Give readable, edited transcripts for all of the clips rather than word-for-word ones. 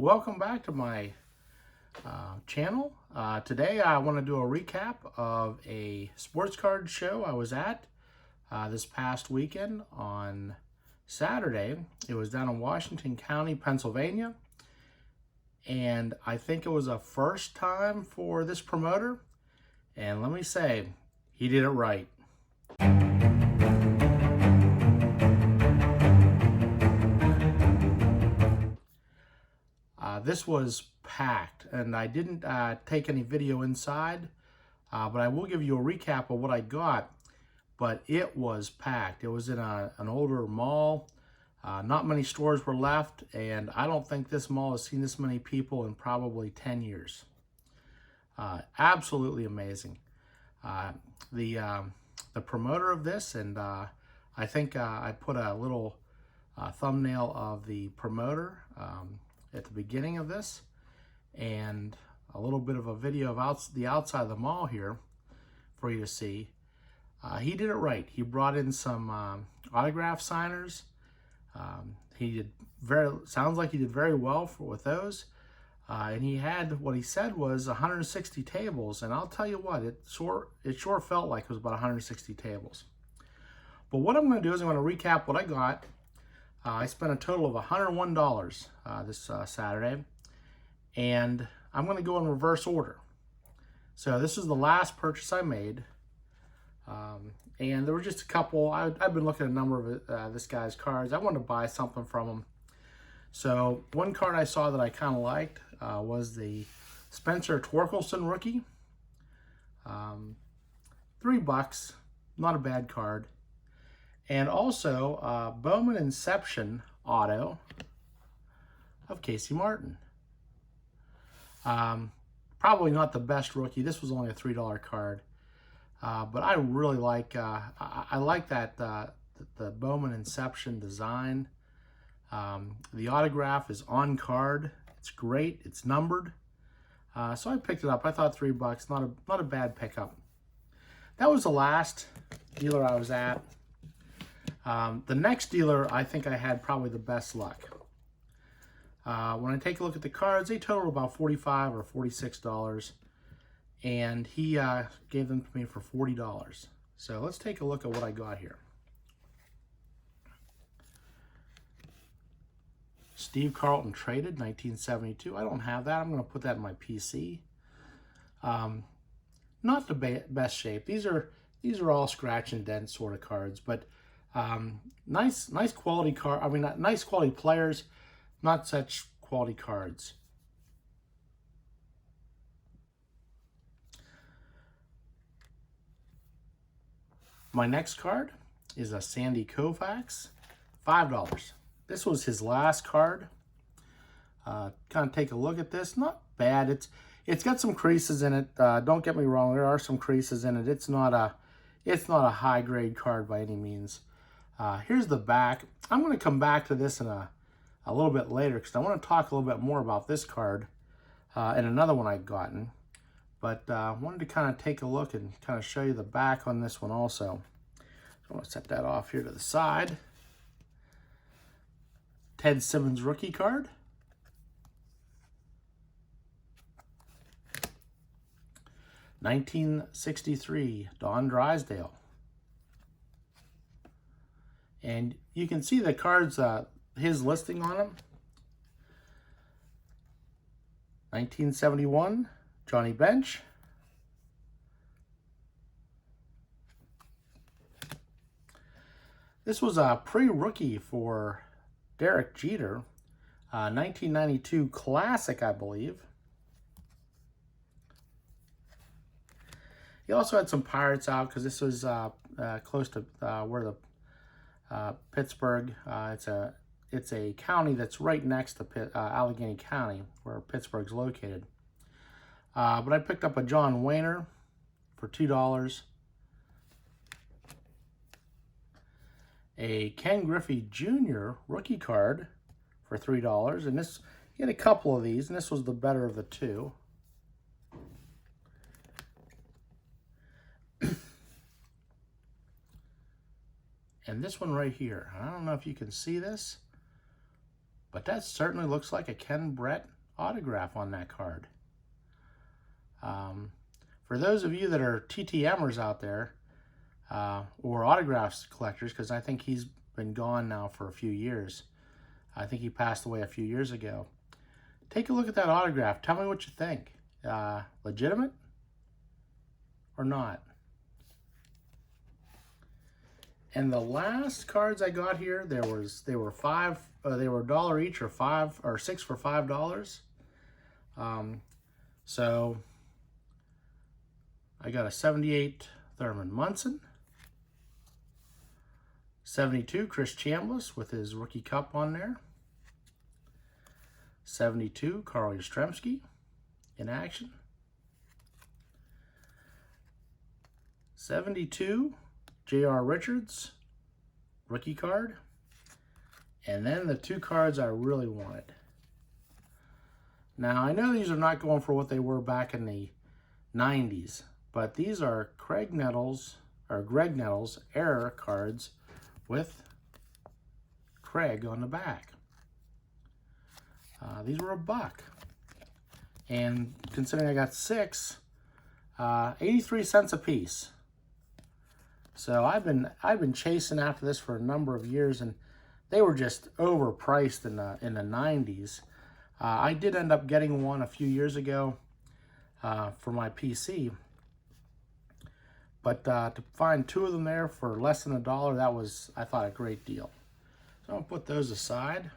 welcome back to my channel. Today I want to do a recap of a sports card show I was at this past weekend on Saturday. It was down in Washington County, Pennsylvania, and I think it was a first time for this promoter, and let me say, he did it right. This was packed, and I didn't take any video inside, but I will give you a recap of what I got. But it was packed. It was in an older mall. Not many stores were left, and I don't think this mall has seen this many people in probably 10 years. Absolutely amazing. The promoter of this, and I think I put a little thumbnail of the promoter at the beginning of this, and a little bit of a video of the outside of the mall here for you to see. He did it right. He brought in some autograph signers. Sounds like he did very well with those. And he had, what he said was 160 tables, and I'll tell you what, it sure felt like it was about 160 tables. But what I'm going to do is I'm going to recap what I got. I spent a total of $101 this Saturday, and I'm going to go in reverse order. So this is the last purchase I made, and there were just a couple. I've been looking at a number of this guy's cards. I wanted to buy something from him. So one card I saw that I kind of liked was the Spencer Torkelson rookie. $3, not a bad card. And also Bowman Inception auto of Casey Martin. Probably not the best rookie. This was only a $3 card. But I really like, I like that the Bowman Inception design. The autograph is on card. It's great. It's numbered. So I picked it up. I thought $3, not a bad pickup. That was the last dealer I was at. The next dealer, I think I had probably the best luck. When I take a look at the cards, they total about $45 or $46. And he gave them to me for $40. So let's take a look at what I got here. Steve Carlton traded, 1972. I don't have that. I'm going to put that in my PC. Not the best shape. These are all scratch and dent sort of cards, but nice quality card. I mean, nice quality players, not such quality cards. My next card is a Sandy Koufax, $5. This was his last card. Kind of take a look at this. Not bad. It's got some creases in it. Don't get me wrong. There are some creases in it. It's not a high grade card by any means. Here's the back. I'm going to come back to this in a little bit later because I want to talk a little bit more about this card and another one I've gotten. But I wanted to kind of take a look and kind of show you the back on this one also. So I want to set that off here to the side. Ted Simmons rookie card. '63 Don Drysdale. And you can see the cards, his listing on them. 1971 Johnny Bench. This was a pre-rookie for Derek Jeter, 1992 Classic, I believe. He also had some Pirates out because this was close to where the Pittsburgh. It's a county that's right next to Allegheny County, where Pittsburgh's located. But I picked up a John Wayner for $2. A Ken Griffey Jr. rookie card for $3. And this, he had a couple of these, and this was the better of the two. And this one right here, I don't know if you can see this, but that certainly looks like a Ken Brett autograph on that card. For those of you that are TTMers out there, or autographs collectors, because I think he's been gone now for a few years. I think he passed away a few years ago. Take a look at that autograph. Tell me what you think. Legitimate or not? And the last cards I got here, they were $1 each, or 5 or 6 for $5. So I got a 78 Thurman Munson, 72 Chris Chambliss with his rookie cup on there, 72 Carl Yastrzemski in action, 72 J.R. Richards rookie card, and then the two cards I really wanted. Now I know these are not going for what they were back in the 90s, but these are Greg Nettles error cards with Craig on the back. These were $1, and considering I got 6, 83 cents a piece. So I've been chasing after this for a number of years, and they were just overpriced in the 90s. I did end up getting one a few years ago for my PC, but to find 2 of them there for less than $1, that was, I thought, a great deal. So I'll put those aside.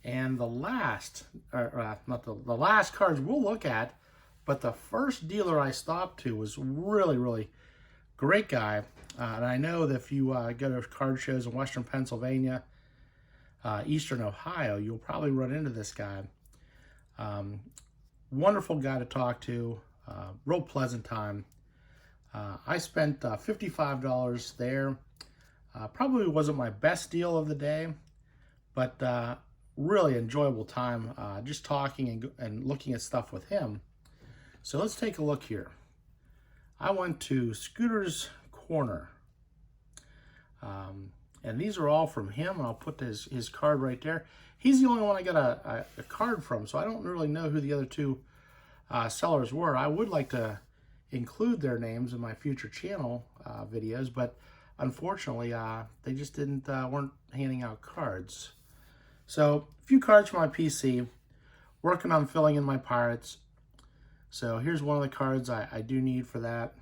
And the last, not the last cards we'll look at, but the first dealer I stopped to was really great guy. And I know that if you go to card shows in Western Pennsylvania, Eastern Ohio, you'll probably run into this guy. Wonderful guy to talk to, real pleasant time. I spent $55 there. Probably wasn't my best deal of the day, but really enjoyable time just talking and looking at stuff with him. So let's take a look here. I went to Scooter's Corner. And these are all from him. I'll put his card right there. He's the only one I got a card from, so I don't really know who the other 2 sellers were. I would like to include their names in my future channel videos, but unfortunately, they just weren't handing out cards. So a few cards for my PC, working on filling in my Pirates. So here's one of the cards I do need for that.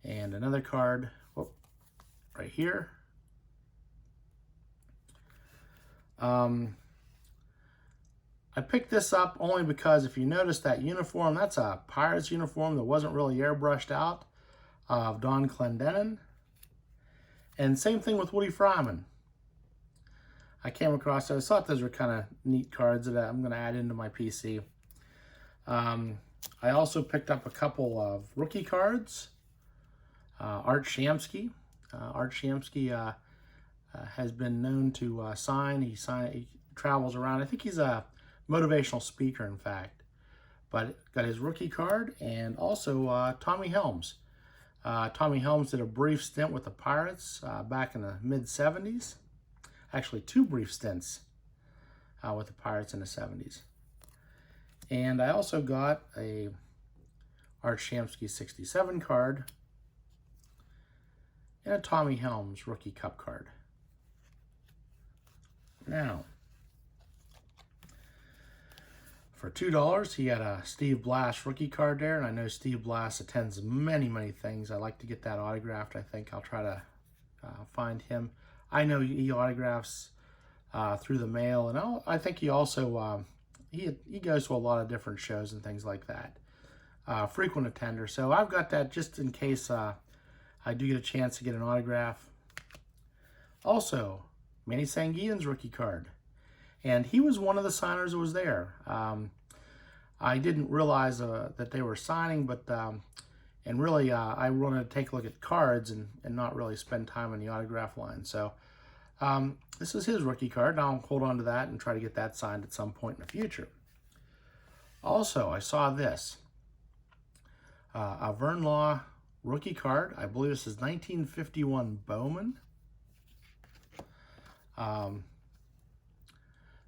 And another card right here. I picked this up only because if you notice that uniform, that's a Pirates uniform that wasn't really airbrushed out of Don Clendenin. And same thing with Woody Fryman. I came across those. I thought those were kind of neat cards that I'm going to add into my PC. I also picked up a couple of rookie cards. Art Shamsky. Art Shamsky has been known to sign. He travels around. I think he's a motivational speaker, in fact. But got his rookie card, and also Tommy Helms. Tommy Helms did a brief stint with the Pirates back in the mid-70s. Actually, 2 brief stints with the Pirates in the 70s. And I also got a Art Shamsky 67 card and a Tommy Helms rookie cup card. Now, for $2, he had a Steve Blass rookie card there, and I know Steve Blass attends many things. I like to get that autographed. I think I'll try to find him. I know he autographs through the mail, and I think he also he goes to a lot of different shows and things like that. Frequent attender, so I've got that just in case I do get a chance to get an autograph. Also, Manny Sanguillen's rookie card, and he was one of the signers that was there. I didn't realize that they were signing, but and really I wanted to take a look at cards and not really spend time on the autograph line. So this is his rookie card, and I'll hold on to that and try to get that signed at some point in the future. Also, I saw this, a Vern Law rookie card. I believe this is 1951 Bowman.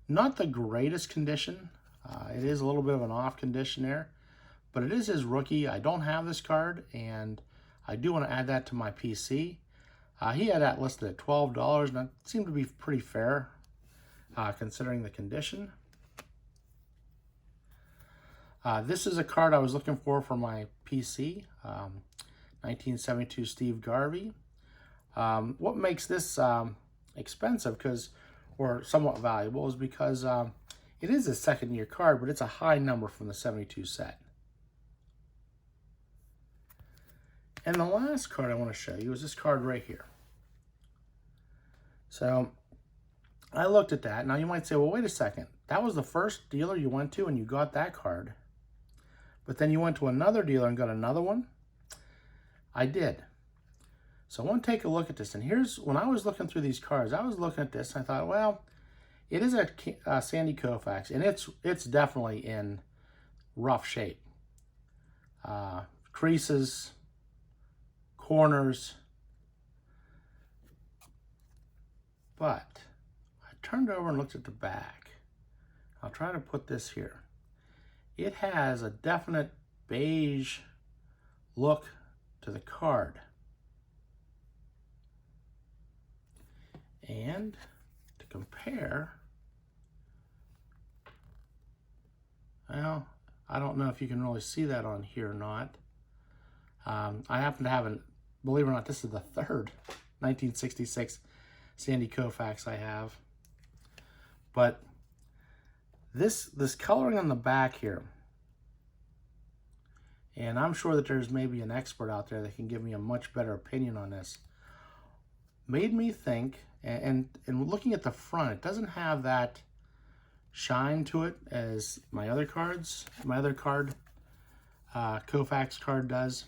Not the greatest condition. It is a little bit of an off condition there, but it is his rookie. I don't have this card, and I do want to add that to my PC. He had that listed at $12, and that seemed to be pretty fair considering the condition. This is a card I was looking for my PC, 1972 Steve Garvey. What makes this expensive, or somewhat valuable, is because it is a second-year card, but it's a high number from the 72 set. And the last card I want to show you is this card right here. So I looked at that. Now you might say, well, wait a second. That was the first dealer you went to and you got that card. But then you went to another dealer and got another one? I did. So I want to take a look at this. And here's, when I was looking through these cards, I was looking at this and I thought, well, it is a Sandy Koufax, and it's definitely in rough shape. Creases, corners. But I turned over and looked at the back. I'll try to put this here. It has a definite beige look to the card. And to compare, well, I don't know if you can really see that on here or not. I happen to have believe it or not, this is the third 1966 Sandy Koufax I have. But this coloring on the back here, and I'm sure that there's maybe an expert out there that can give me a much better opinion on this, made me think, and looking at the front, it doesn't have that shine to it as my other cards, Koufax card does,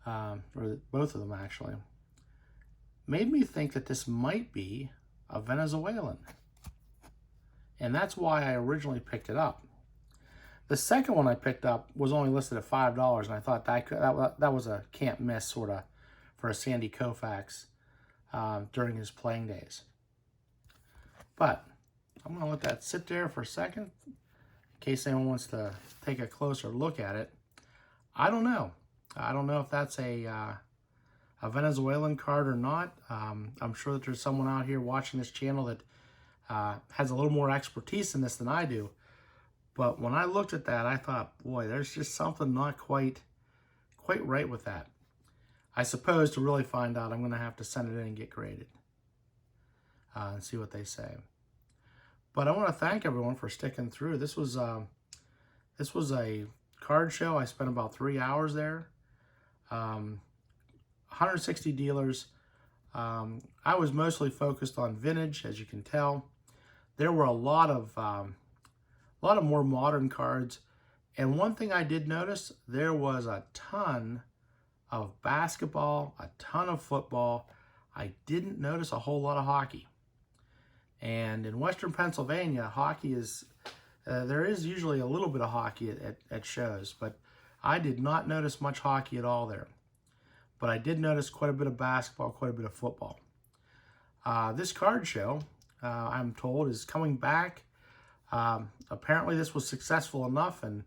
or both of them actually. Made me think that this might be a Venezuelan. And that's why I originally picked it up. The second one I picked up was only listed at $5, and I thought that was a can't miss sort of for a Sandy Koufax during his playing days. But I'm going to let that sit there for a second in case anyone wants to take a closer look at it. I don't know. I don't know if that's a Venezuelan card or not. I'm sure that there's someone out here watching this channel that has a little more expertise in this than I do. But when I looked at that, I thought, boy, there's just something not quite right with that. I suppose to really find out, I'm going to have to send it in and get graded and see what they say. But I want to thank everyone for sticking through. This was a card show. I spent about 3 hours there. 160 dealers. I was mostly focused on vintage, as you can tell. There were a lot of more modern cards, and one thing I did notice, there was a ton of basketball, a ton of football. I didn't notice a whole lot of hockey. And in Western Pennsylvania, hockey is there is usually a little bit of hockey at shows, but I did not notice much hockey at all there. But I did notice quite a bit of basketball, quite a bit of football. This card show, I'm told, is coming back. Apparently this was successful enough, and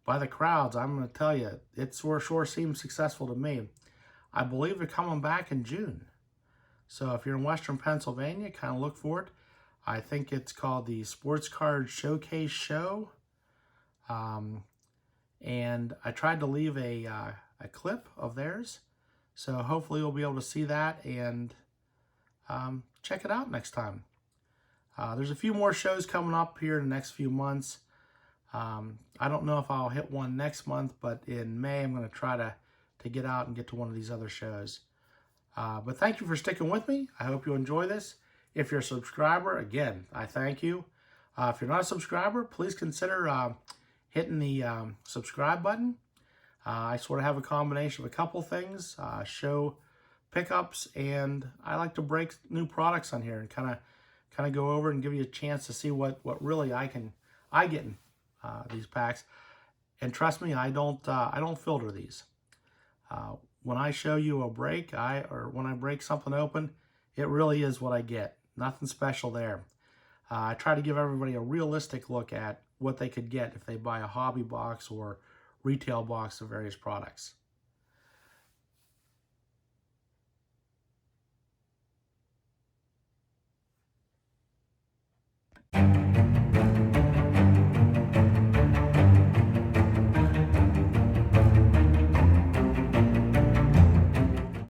by the crowds, I'm going to tell you, it sure seems successful to me. I believe they're coming back in June. So if you're in Western Pennsylvania, kind of look for it. I think it's called the Sports Card Showcase Show. And I tried to leave a clip of theirs. So hopefully you'll be able to see that and check it out next time. There's a few more shows coming up here in the next few months. I don't know if I'll hit one next month, but in May I'm going to try to get out and get to one of these other shows. But thank you for sticking with me. I hope you enjoy this. If you're a subscriber, again, I thank you. If you're not a subscriber, please consider hitting the subscribe button. I sort of have a combination of a couple things, show pickups, and I like to break new products on here and kind of go over and give you a chance to see what really I get in these packs. And trust me, I don't filter these. When I show you a break, or when I break something open, it really is what I get. Nothing special there. I try to give everybody a realistic look at what they could get if they buy a hobby box or retail box of various products.